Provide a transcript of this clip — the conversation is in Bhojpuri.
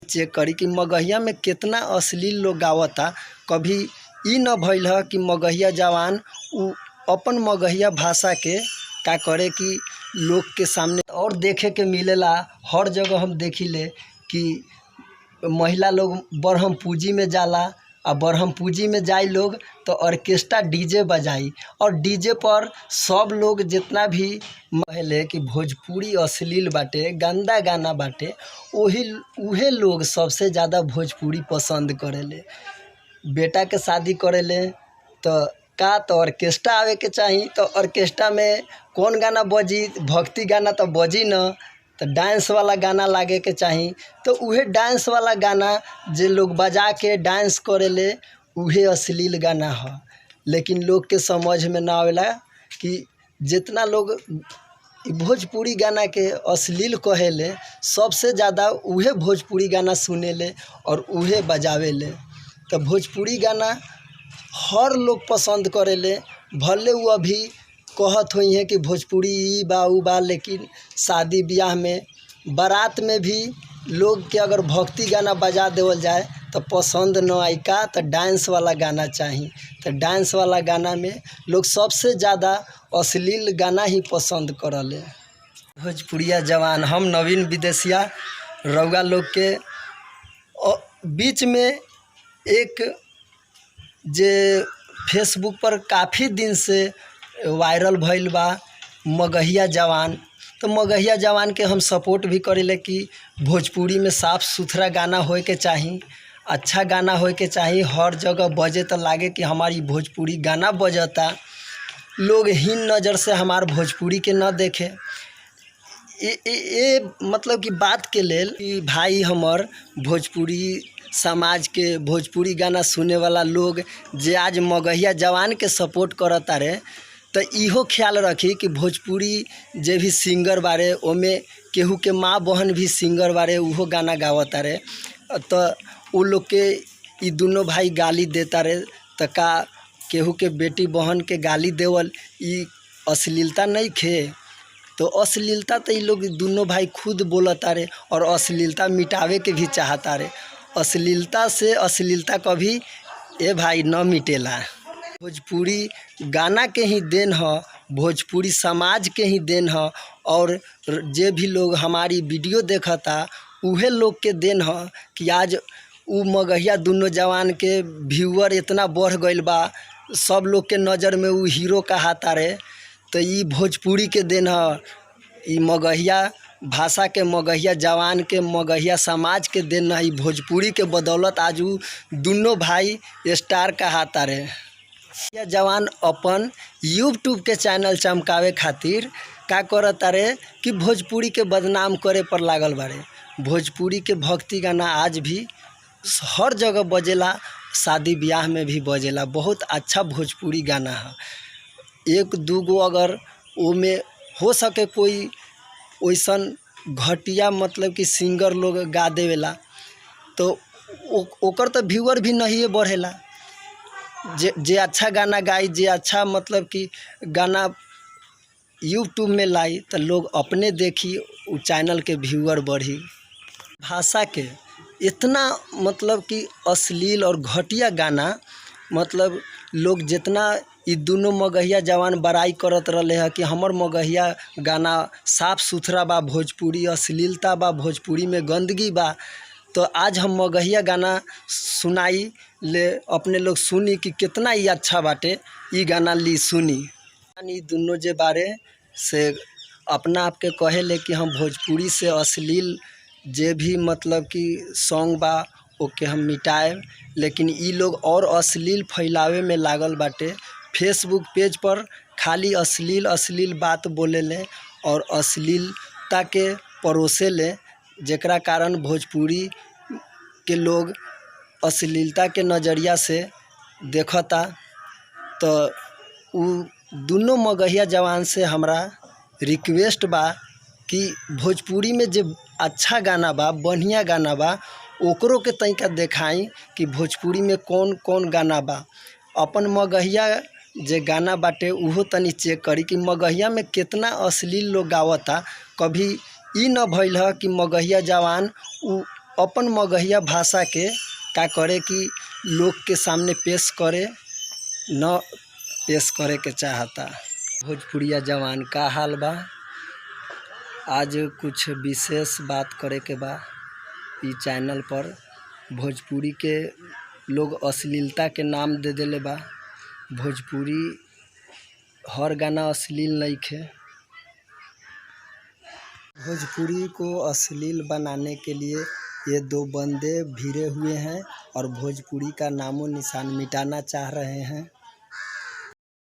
चेक करी कि मगहिया में कितना अश्लील लोग गावता। कभी ई न भइल ह कि मगहिया जवान उ अपन मगहिया भाषा के का करे कि लोग के सामने और देखे के मिलेला। हर जगह हम देखिले कि महिला लोग बरहम पूजी में जाला और बरहम पूजी में जाई लोग तो ऑर्केस्ट्रा डीजे बजाई और डीजे पर सब लोग जितना भी कहले कि भोजपुरी अश्लील बाटे, गंदा गाना बाटे, उहे लोग सबसे ज़्यादा भोजपुरी पसंद करेले। बेटा के शादी करेले तो ऑर्केस्ट्रा आवे के चाही, तो ऑर्केस्ट्रा में कौन गाना बजी, भक्ति गाना तो बजी न, तो डांस वाला गाना लागे के चाही। तो उहे डांस वाला गाना जे लोग बजा के डांस करेले उहे अश्लील गाना ह। लेकिन लोग के समझ में ना आवेला कि जितना लोग भोजपुरी गाना के अश्लील कहेले सबसे ज़्यादा उहे भोजपुरी गाना सुनेले और उहे बजावेले। तो भोजपुरी गाना हर लोग पसंद करेले। भले वो अभी कहत हुई हैं कि भोजपुरी ई बा उ बा, लेकिन शादी ब्याह में बारात में भी लोग के अगर भक्ति गाना बजा देवल जाए तो पसंद न आई का, तो डांस वाला गाना चाहिए। तो डांस वाला गाना में लोग सबसे ज़्यादा अश्लील गाना ही पसंद करले। भोजपुरिया जवान हम नवीन विदेशिया रउआ लोग के बीच में एक जे फेसबुक पर काफ़ी दिन से वायरल भइल बा मगहिया जवान। तो मगहिया जवान के हम सपोर्ट भी करेले कि भोजपुरी में साफ़ सुथरा गाना होए के चाही, अच्छा गाना होए के चाही। हर जगह बजे तो लागे कि हमारी भोजपुरी गाना बजता, लोग हीन नज़र से हमार भोजपुरी के न देखे। ये मतलब कि बात के लेल कि भाई हमर भोजपुरी समाज के भोजपुरी गाना सुने वाला लोग जे आज मगहिया जवान के सपोर्ट करता रे, तो इहो ख्याल रखी कि भोजपुरी जे भी सिंगर बारे ओमे केहू के माँ बहन भी सिंगर बारे, उहो गाना गावता रे। तो उ लोग के ई दोनों भाई गाली देता रे, तो का केहू के बेटी बहन के गाली देवल ई अश्लीलता नहीं खे? तो अश्लीलता तो ये लोग दोनों भाई खुद बोलता रे और अश्लीलता मिटावे के भी चाहता रे। अश्लीलता से अश्लीलता कभी ए भाई न मिटेला। भोजपुरी गाना के ही देन ह, भोजपुरी समाज के ही देन ह, और जे भी लोग हमारी वीडियो देखता उहे लोग के देन ह कि आज उ मगहिया दोनों जवान के व्यूअर इतना बढ़ गइल बा, सब लोग के नज़र में उ हीरो कहाता रे। तो ई भोजपुरी के देन ह, ई मगहिया भाषा के, मगहिया जवान के, मगहिया समाज के देन है। भोजपुरी के बदौलत आज उ दोनों भाई स्टार कहाता रे। मगहिया जवान अपन यूट्यूब के चैनल चमकावे खातिर का करता रे कि भोजपुरी के बदनाम करे पर लागल बारे। भोजपुरी के भक्ति गाना आज भी हर जगह बजेला, शादी ब्याह में भी बजेला। बहुत अच्छा भोजपुरी गाना है। एक दूगो अगर ओमे हो सके कोई वैसन घटिया मतलब कि सिंगर लोग गा देवेला तो ओकर तो व्यूअर भी नहीं बढ़ेला। जे अच्छा गाना गाई, जे अच्छा मतलब कि गाना यूट्यूब में लाई, तो लोग अपने देखी, उ चैनल के व्यूअर बढ़ी। भाषा के इतना मतलब कि अश्लील और घटिया गाना, मतलब लोग जितना ई दोनों मगहिया जवान बड़ाई करत रहे है कि हमर मगहिया गाना साफ़ सुथरा बा, भोजपुरी अश्लीलता बा, भोजपुरी में गंदगी बा, तो आज हम मगहिया गाना सुनाई ले, अपने लोग सुनी कि कितना ही अच्छा बाटे ई गाना ली सुनी। ई दोनों जे बारे से अपना आप के कहे ले कि हम भोजपुरी से अश्लील जे भी मतलब कि सॉन्ग बा ओके हम मिटाए, लेकिन ई लोग और अश्लील फैलावे में लागल बाटे। फेसबुक पेज पर खाली अश्लील बात बोले ले और अश्लीलता के परोसे ले, जेकरा कारण भोजपुरी के लोग अश्लीलता के नज़रिया से देखता। तो उ दोनों मगहिया जवान से हमरा रिक्वेस्ट बा कि भोजपुरी में जे अच्छा गाना बा, बढ़िया गाना बा, ओकरो के तनिका देखाई कि भोजपुरी में कौन कौन गाना बा। अपन मगहिया जे गाना बाटे उहो तनी चेक करी कि मगहिया में कितना अश्लील लोग गावता। कभी ई न भइल ह कि मगहिया जवान उ अपन मगहिया भाषा के का करे कि लोग के सामने पेश करे, न पेश करे के चाहता। भोजपुरिया जवान का हाल बा। आज कुछ विशेष बात करे के बा। ई चैनल पर भोजपुरी के लोग अश्लीलता के नाम दे देले बा। भोजपुरी हर गाना अश्लील नइखे। भोजपुरी को अश्लील बनाने के लिए ये दो बंदे भिड़े हुए हैं और भोजपुरी का नामो निशान मिटाना चाह रहे हैं।